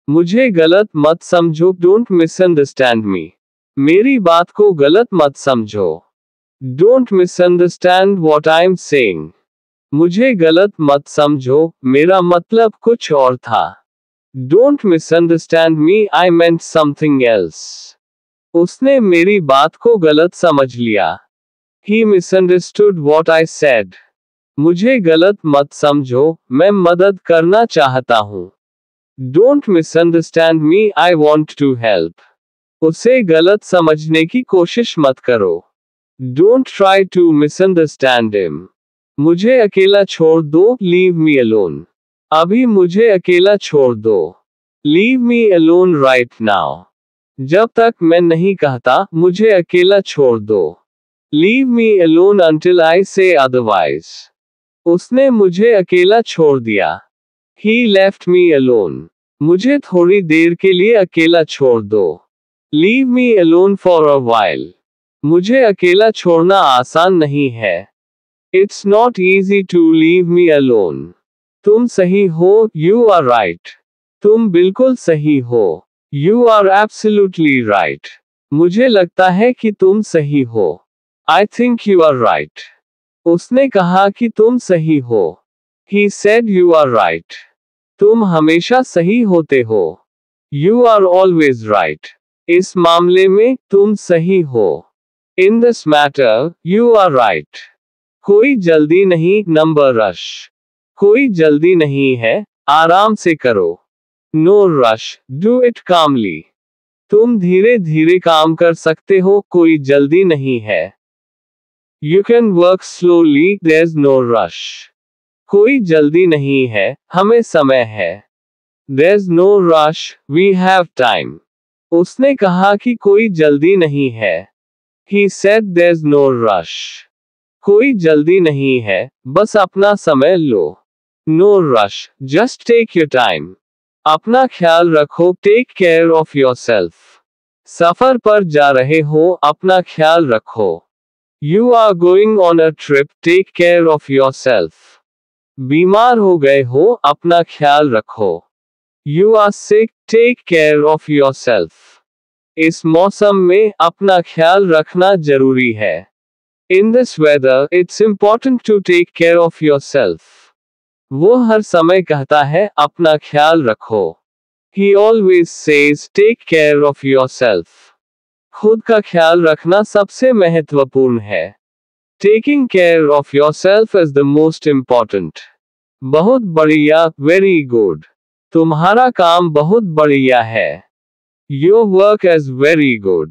मुझे गलत मत समझो, Don't misunderstand me. मेरी बात को गलत मत समझो। Don't misunderstand what I'm saying. मुझे गलत मत समझो, मेरा मतलब कुछ और था। Don't misunderstand me, I meant something else. उसने मेरी बात को गलत समझ लिया। He misunderstood what I said. मुझे गलत मत समझो, मैं मदद करना चाहता हूँ। Don't misunderstand me, I want to help. उसे गलत समझने की कोशिश मत करो। Don't try to misunderstand him. मुझे अकेला छोड़ दो, Leave me alone. अभी मुझे अकेला छोड़ दो। Leave me alone right now. जब तक मैं नहीं कहता, मुझे अकेला छोड़ दो। Leave me alone until I say otherwise. उसने मुझे अकेला छोड़ दिया। He left me alone. मुझे थोड़ी देर के लिए अकेला छोड़ दो। Leave me alone for a while. मुझे अकेला छोड़ना आसान नहीं है। It's not easy to leave me alone. तुम सही हो, You are right. तुम बिल्कुल सही हो। You are absolutely right. मुझे लगता है कि तुम सही हो। I think you are right. उसने कहा कि तुम सही हो। He said you are right. तुम हमेशा सही होते हो। You are always right. इस मामले में, तुम सही हो। In this matter, you are right. कोई जल्दी नहीं, नंबर रश। कोई जल्दी नहीं है, आराम से करो। No rush, do it calmly. तुम धीरे धीरे काम कर सकते हो, कोई जल्दी नहीं है। You can work slowly, there's no rush. कोई जल्दी नहीं है, हमें समय है। There's no rush, we have time. उसने कहा कि कोई जल्दी नहीं है। He said there's no rush. कोई जल्दी नहीं है, बस अपना समय लो। No rush, just take your time. अपना ख्याल रखो, Take care of yourself. सफर पर जा रहे हो, अपना ख्याल रखो। You are going on a trip, take care of yourself. बीमार हो गए हो, अपना ख्याल रखो। You are sick, take care of yourself. इस मौसम में, अपना ख्याल रखना जरूरी है। In this weather, it's important to take care of yourself. वो हर समय कहता है, अपना ख्याल रखो। He always says, take care of yourself. खुद का ख्याल रखना सबसे महत्वपूर्ण है। Taking care of yourself is the most important. बहुत बढ़िया, very good. तुम्हारा काम बहुत बढ़िया है। Your work is very good.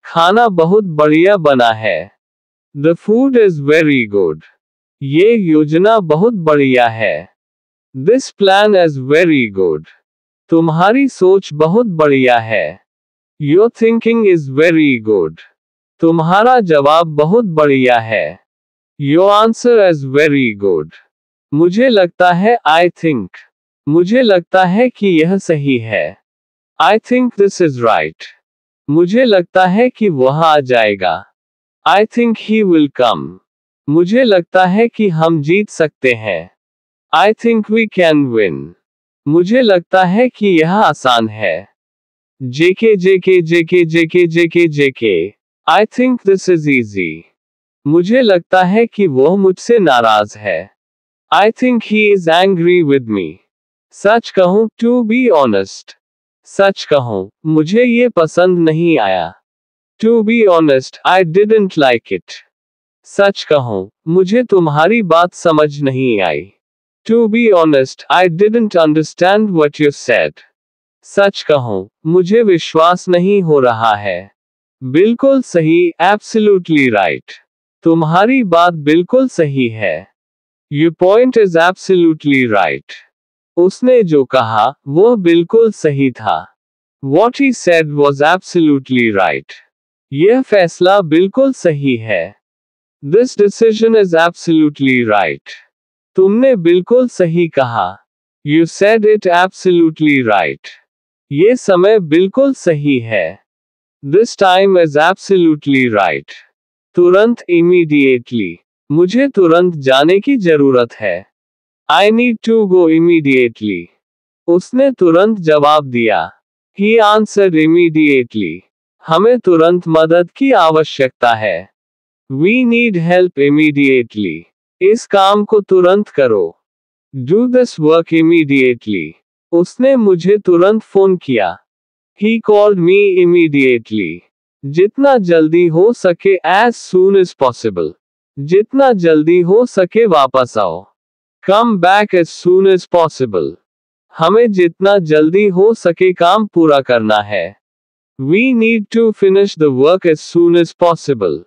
खाना बहुत बढ़िया बना है। The food is very good. ये योजना बहुत बढ़िया है। This plan is very good. तुम्हारी सोच बहुत बढ़िया है। Your thinking is very good. तुम्हारा जवाब बहुत बढ़िया है। Your answer is very good. मुझे लगता है, I think. मुझे लगता है कि यह सही है। I think this is right. मुझे लगता है कि वह आ जाएगा। I think he will come. मुझे लगता है कि हम जीत सकते हैं। I think we can win. मुझे लगता है कि यह आसान है। JK JK JK JK JK JK. I think this is easy. मुझे लगता है कि वह मुझसे नाराज है। I think he is angry with me. सच कहूं, to be honest. सच कहूं, मुझे ये पसंद नहीं आया। To be honest, I didn't like it. सच कहूं, मुझे तुम्हारी बात समझ नहीं आई। To be honest, I didn't understand what you said. सच कहूं, मुझे विश्वास नहीं हो रहा है। बिल्कुल सही, absolutely right. तुम्हारी बात बिल्कुल सही है। Your point is absolutely right. उसने जो कहा, वह बिल्कुल सही था। What he said was absolutely right. यह फैसला बिल्कुल सही है। This decision is absolutely right. तुमने बिल्कुल सही कहा। You said it absolutely right. ये समय बिल्कुल सही है. This time is absolutely right. तुरंत, immediately. मुझे तुरंत जाने की जरूरत है. I need to go immediately. उसने तुरंत जवाब दिया. He answered immediately. हमें तुरंत मदद की आवश्यकता है. We need help immediately. इस काम को तुरंत करो. Do this work immediately. उसने मुझे तुरंत फोन किया. He called me immediately. जितना जल्दी हो सके, as soon as possible. जितना जल्दी हो सके वापस आओ. Come back as soon as possible. हमें जितना जल्दी हो सके काम पूरा करना है. We need to finish the work as soon as possible.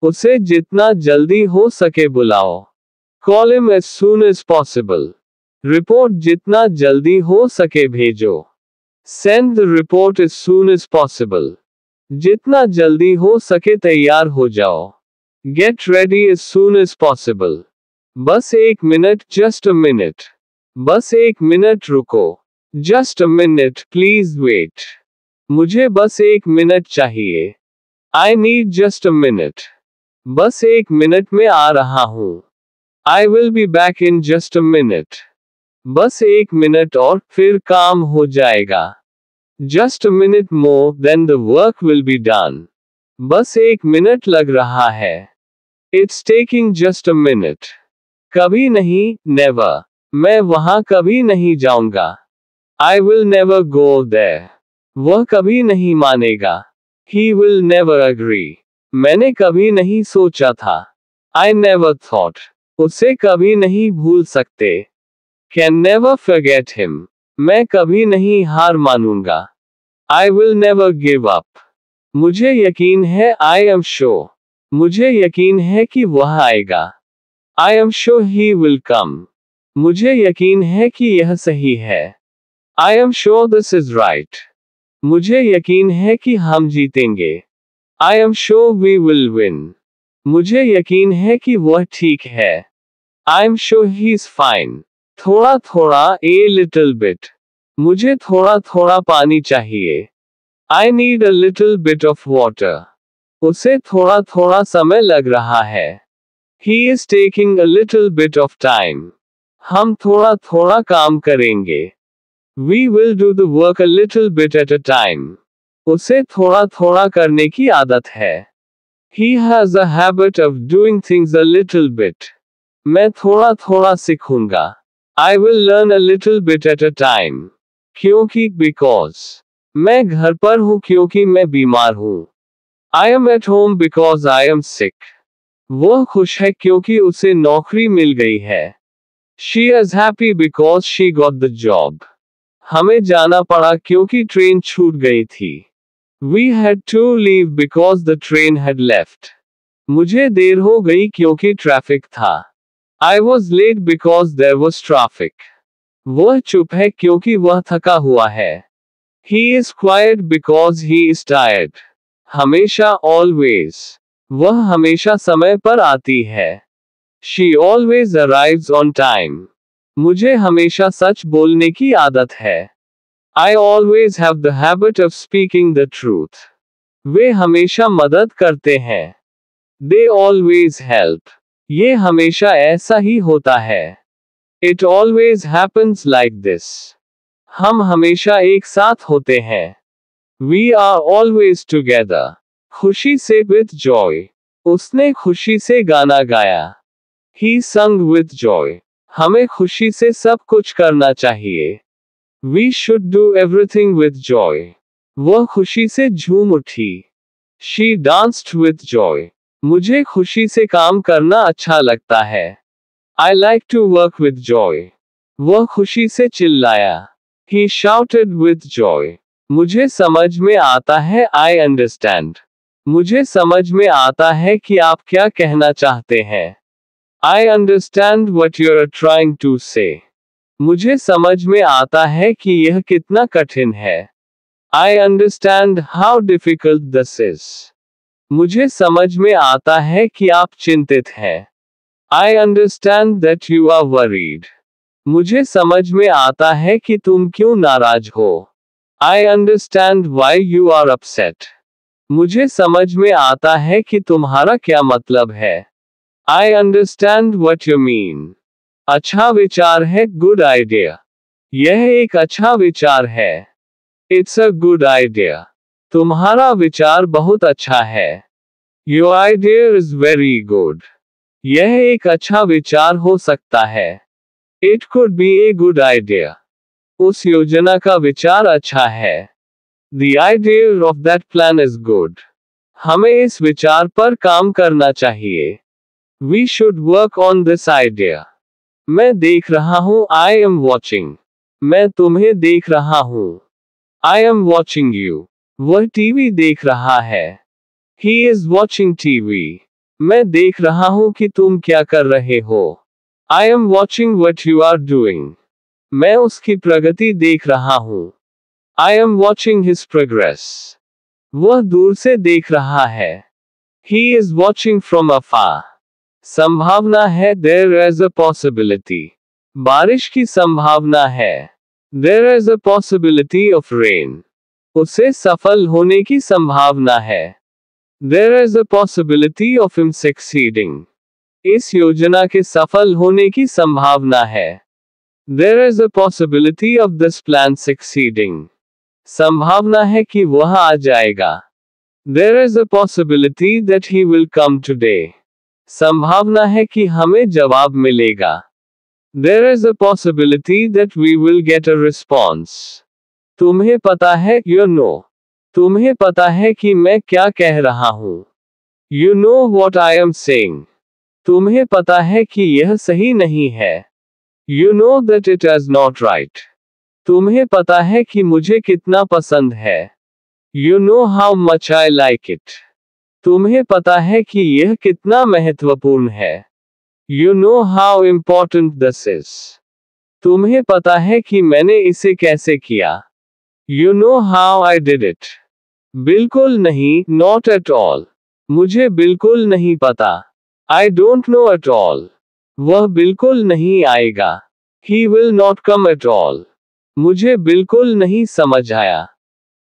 उसे जितना जल्दी हो सके बुलाओ. Call him as soon as possible. Report जितना जल्दी हो सके भेजो. Send the report as soon as possible. जितना जल्दी हो सके तैयार हो जाओ. Get ready as soon as possible. बस एक मिनट, just a minute. बस एक मिनट रुको. Just a minute, please wait. मुझे बस एक मिनट चाहिए. I need just a minute. बस एक मिनट में आ रहा हूँ. I will be back in just a minute. बस एक मिनट और फिर काम हो जाएगा. Just a minute more, then the work will be done. बस एक मिनट लग रहा है. It's taking just a minute. कभी नहीं, never. मैं वहां कभी नहीं जाऊंगा. I will never go there. वह कभी नहीं मानेगा. He will never agree. मैंने कभी नहीं सोचा था. I never thought. उसे कभी नहीं भूल सकते. Can never forget him. मैं कभी नहीं हार मानूंगा. I will never give up. मुझे यकीन है, I am sure. मुझे यकीन है कि वह आएगा. I am sure he will come. मुझे यकीन है कि यह सही है. I am sure this is right. मुझे यकीन है कि हम जीतेंगे. I am sure we will win. मुझे यकीन है कि वह ठीक है. I am sure he's fine. थोड़ा थोड़ा, a little bit. मुझे थोड़ा थोड़ा पानी चाहिए. I need a little bit of water. उसे थोड़ा थोड़ा समय लग रहा है. He is taking a little bit of time. हम थोड़ा थोड़ा काम करेंगे. We will do the work a little bit at a time. उसे थोड़ा थोड़ा करने की आदत है. He has a habit of doing things a little bit. मैं थोड़ा थोड़ा सीखूंगा. I will learn a little bit at a time. क्योंकि, because. मैं घर पर हूँ क्योंकि मैं बीमार हूँ. I am at home because I am sick. वह खुश है क्योंकि उसे नौकरी मिल गई है. She is happy because she got the job. हमें जाना पड़ा क्योंकि ट्रेन छूट गई थी. We had to leave because the train had left. मुझे देर हो गई क्योंकि ट्रैफिक था. I was late because there was traffic. वह चुप है क्योंकि वह थका हुआ है. He is quiet because he is tired. हमेशा, always. वह हमेशा समय पर आती है. She always arrives on time. मुझे हमेशा सच बोलने की आदत है. I always have the habit of speaking the truth. वे हमेशा मदद करते हैं. They always help. ये हमेशा ऐसा ही होता है. It always happens like this. हम हमेशा एक साथ होते हैं. We are always together. खुशी से, with joy. उसने खुशी से गाना गाया. He sung with joy. हमें खुशी से सब कुछ करना चाहिए. We should do everything with joy. वह खुशी से झूम उठी. She danced with joy. मुझे खुशी से काम करना अच्छा लगता है. I like to work with joy. वह खुशी से चिल्लाया. He shouted with joy. मुझे समझ में आता है, I understand. मुझे समझ में आता है कि आप क्या कहना चाहते हैं. I understand what you're trying to say. मुझे समझ में आता है कि यह कितना कठिन है. I understand how difficult this is. मुझे समझ में आता है कि आप चिंतित हैं. I understand that you are worried. मुझे समझ में आता है कि तुम क्यों नाराज हो। I understand why you are upset. मुझे समझ में आता है कि तुम्हारा क्या मतलब है। I understand what you mean. अच्छा विचार है, good idea. यह एक अच्छा विचार है। It's a good idea. तुम्हारा विचार बहुत अच्छा है। Your idea is very good. यह एक अच्छा विचार हो सकता है। It could be a good idea. उस योजना का विचार अच्छा है। The idea of that plan is good. हमें इस विचार पर काम करना चाहिए। We should work on this idea. मैं देख रहा हूं, I am watching. मैं तुम्हें देख रहा हूं। I am watching you. वह टीवी देख रहा है। He is watching TV. मैं देख रहा हूं कि तुम क्या कर रहे हो। I am watching what you are doing. मैं उसकी प्रगति देख रहा हूं। I am watching his progress. वह दूर से देख रहा है। He is watching from afar. संभावना है, there is a possibility. बारिश की संभावना है। There is a possibility of rain. उसे सफल होने की संभावना है। There is a possibility of him succeeding. इस योजना के सफल होने की संभावना है। There is a possibility of this plan succeeding. संभावना है कि वह आ जाएगा। There is a possibility that he will come today. संभावना है कि हमें जवाब मिलेगा। There is a possibility that we will get a response. तुम्हें पता है, you know. तुम्हें पता है कि मैं क्या कह रहा हूं। You know what I am saying. तुम्हें पता है कि यह सही नहीं है। You know that it is not right. तुम्हें पता है कि मुझे कितना पसंद है। You know how much I like it. तुम्हें पता है कि यह कितना महत्वपूर्ण है। You know how important this is. तुम्हें पता है कि मैंने इसे कैसे किया। You know how I did it. बिल्कुल नहीं, not at all. मुझे बिल्कुल नहीं पता। I don't know at all. वह बिल्कुल नहीं आएगा। He will not come at all. मुझे बिल्कुल नहीं समझ आया।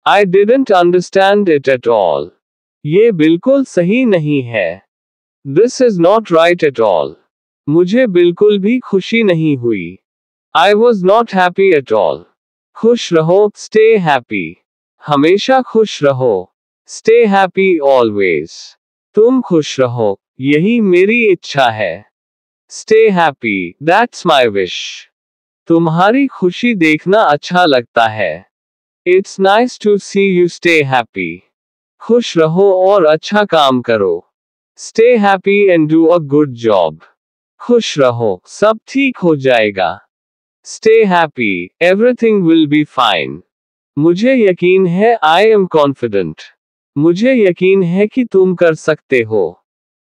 I didn't understand it at all. ये बिल्कुल सही नहीं है। This is not right at all. मुझे बिल्कुल भी खुशी नहीं हुई। I was not happy at all. खुश रहो, stay happy. हमेशा खुश रहो। Stay happy always. तुम खुश रहो, यही मेरी इच्छा है। Stay happy, that's my wish. तुम्हारी खुशी देखना अच्छा लगता है। It's nice to see you stay happy. खुश रहो और अच्छा काम करो। Stay happy and do a good job. खुश रहो, सब ठीक हो जाएगा। Stay happy, everything will be fine. मुझे यकीन है, I am confident. मुझे यकीन है कि तुम कर सकते हो।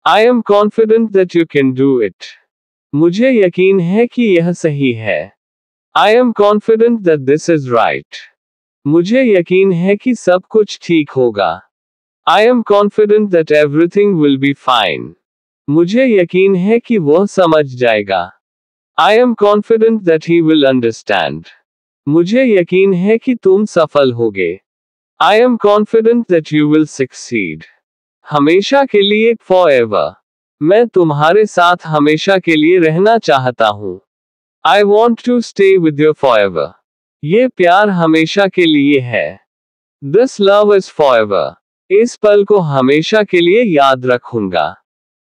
I am confident that you can do it. मुझे यकीन है कि यह सही है। I am confident that this is right. मुझे यकीन है कि सब कुछ ठीक होगा। I am confident that everything will be fine. मुझे यकीन है कि वह समझ जाएगा। I am confident that he will understand. मुझे यकीन है कि तुम सफल होगे। I am confident that you will succeed. हमेशा के लिए, forever. मैं तुम्हारे साथ हमेशा के लिए रहना चाहता हूँ। I want to stay with you forever. ये प्यार हमेशा के लिए है। This love is forever. इस पल को हमेशा के लिए याद रखूंगा।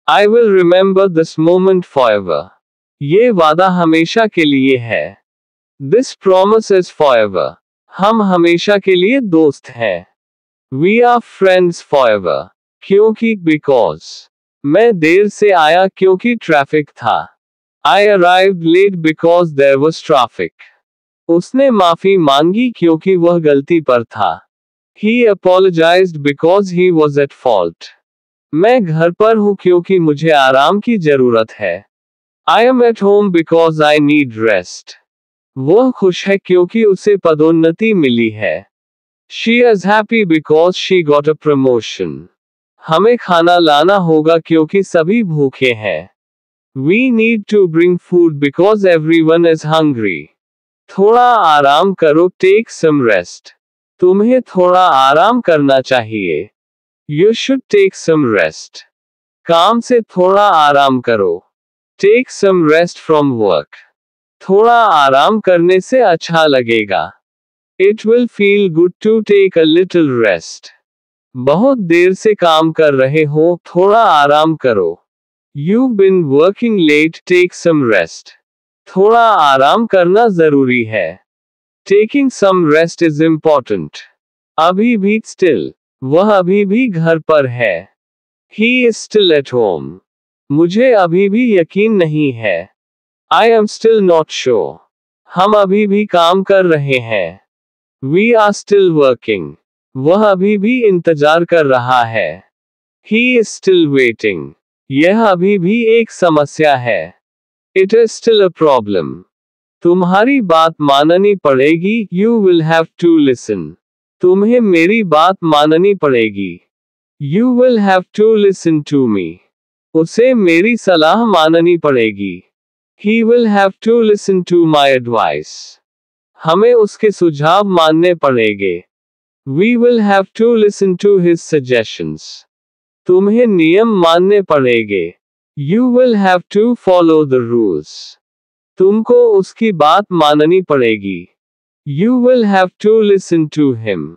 I will remember this moment forever. ये वादा हमेशा के लिए है। This promise is forever. हम हमेशा के लिए दोस्त हैं। We are friends forever. क्योंकि, because. मैं देर से आया क्योंकि ट्रैफिक था। I arrived late because there was traffic. उसने माफी मांगी क्योंकि वह गलती पर था। He apologized because he was at fault. मैं घर पर हूँ क्योंकि मुझे आराम की जरूरत है। I am at home because I need rest. वह खुश है क्योंकि उसे पदोन्नति मिली है। She is happy because she got a promotion. हमें खाना लाना होगा क्योंकि सभी भूखे हैं। We need to bring food because everyone is hungry. थोड़ा आराम करो, take some rest. तुम्हें थोड़ा आराम करना चाहिए. You should take some rest. काम से थोड़ा आराम करो. Take some rest from work. थोड़ा आराम करने से अच्छा लगेगा. It will feel good to take a little rest. बहुत देर से काम कर रहे हो, थोड़ा आराम करो. You've been working late, take some rest. थोड़ा आराम करना जरूरी है. Taking some rest is important. अभी भी still. वह अभी भी घर पर है. He is still at home. मुझे अभी भी यकीन नहीं है. I am still not sure. हम अभी भी काम कर रहे हैं. We are still working. वह अभी भी इंतजार कर रहा है. He is still waiting. यह अभी भी एक समस्या है. It is still a problem. तुम्हारी बात माननी पड़ेगी. You will have to listen. तुम्हें मेरी बात माननी पड़ेगी. You will have to listen to me. उसे मेरी सलाह माननी पड़ेगी. He will have to listen to my advice. हमें उसके सुझाव मानने पड़ेंगे. We will have to listen to his suggestions. तुम्हें नियम मानने पड़ेंगे. You will have to follow the rules. तुमको उसकी बात माननी पड़ेगी. You will have to listen to him.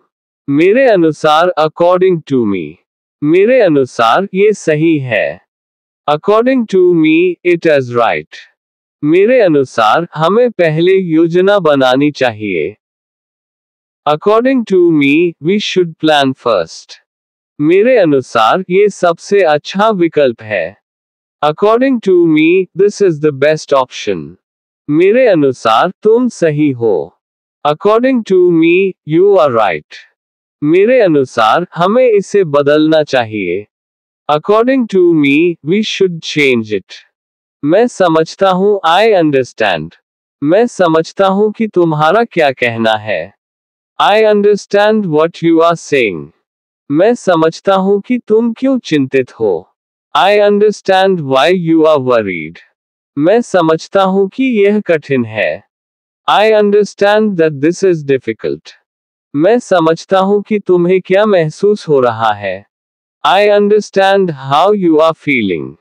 मेरे अनुसार, according to me. मेरे अनुसार ये सही है. According to me, it is right. मेरे अनुसार हमें पहले योजना बनानी चाहिए. According to me, we should plan first. मेरे अनुसार ये सबसे अच्छा विकल्प है. According to me, this is the best option. मेरे अनुसार तुम सही हो. According to me, you are right. मेरे अनुसार हमें इसे बदलना चाहिए. According to me, we should change it. मैं समझता हूँ, I understand. मैं समझता हूँ कि तुम्हारा क्या कहना है. I understand what you are saying. मैं समझता हूँ कि तुम क्यों चिंतित हो. I understand why you are worried. मैं समझता हूँ कि यह कठिन है. I understand that this is difficult. मैं समझता हूँ कि तुम्हें क्या महसूस हो रहा है. I understand how you are feeling.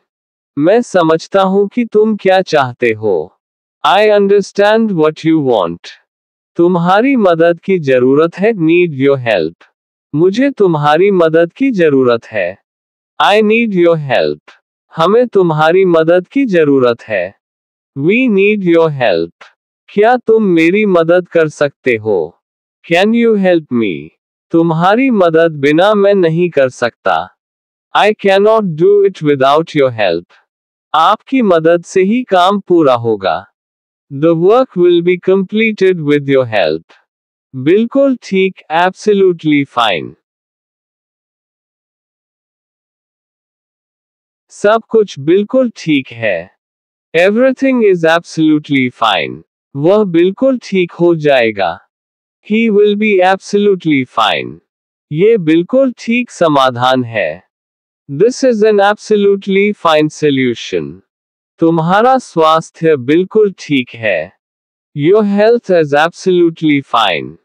मैं समझता हूँ कि तुम क्या चाहते हो. I understand what you want. तुम्हारी मदद की जरूरत है. Need your help. मुझे तुम्हारी मदद की जरूरत है. I need your help. हमें तुम्हारी मदद की जरूरत है. We need your help. क्या तुम मेरी मदद कर सकते हो? Can you help me? तुम्हारी मदद बिना मैं नहीं कर सकता. I cannot do it without your help. आपकी मदद से ही काम पूरा होगा. The work will be completed with your help. बिल्कुल ठीक, absolutely fine. सब कुछ बिल्कुल ठीक है. Everything is absolutely fine. वह बिल्कुल ठीक हो जाएगा. He will be absolutely fine. ये बिल्कुल ठीक समाधान है. This is an absolutely fine solution. तुम्हारा स्वास्थ्य बिल्कुल ठीक है. Your health is absolutely fine.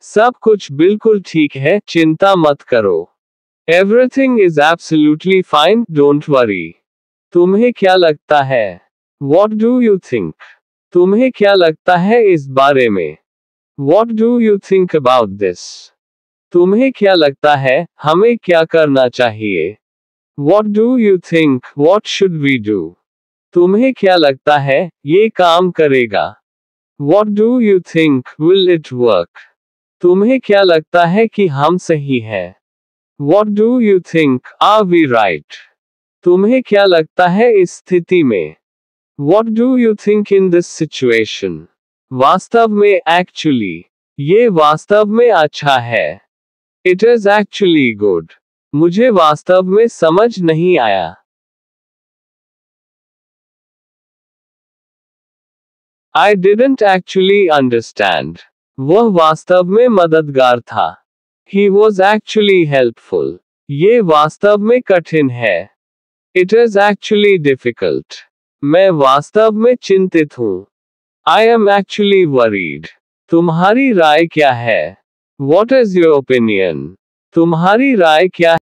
सब कुछ बिल्कुल ठीक है, चिंता मत करो. Everything is absolutely fine, don't worry. तुम्हें क्या लगता है? What do you think? तुम्हें क्या लगता है इस बारे में? What do you think about this? तुम्हें क्या लगता है, हमें क्या करना चाहिए? What do you think, what should we do? तुम्हें क्या लगता है, ये काम करेगा? What do you think, will it work? तुम्हें क्या लगता है कि हम सही हैं? What do you think, are we right? तुम्हें क्या लगता है इस स्थिति में? What do you think in this situation? वास्तव में, actually. ये वास्तव में अच्छा है. It is actually good. मुझे वास्तव में समझ नहीं आया. I didn't actually understand. वह वास्तव में मददगार था. He was actually helpful. ये वास्तव में कठिन है. It is actually difficult. मैं वास्तव में चिंतित हूँ। I am actually worried. तुम्हारी राय क्या है? What is your opinion? तुम्हारी राय क्या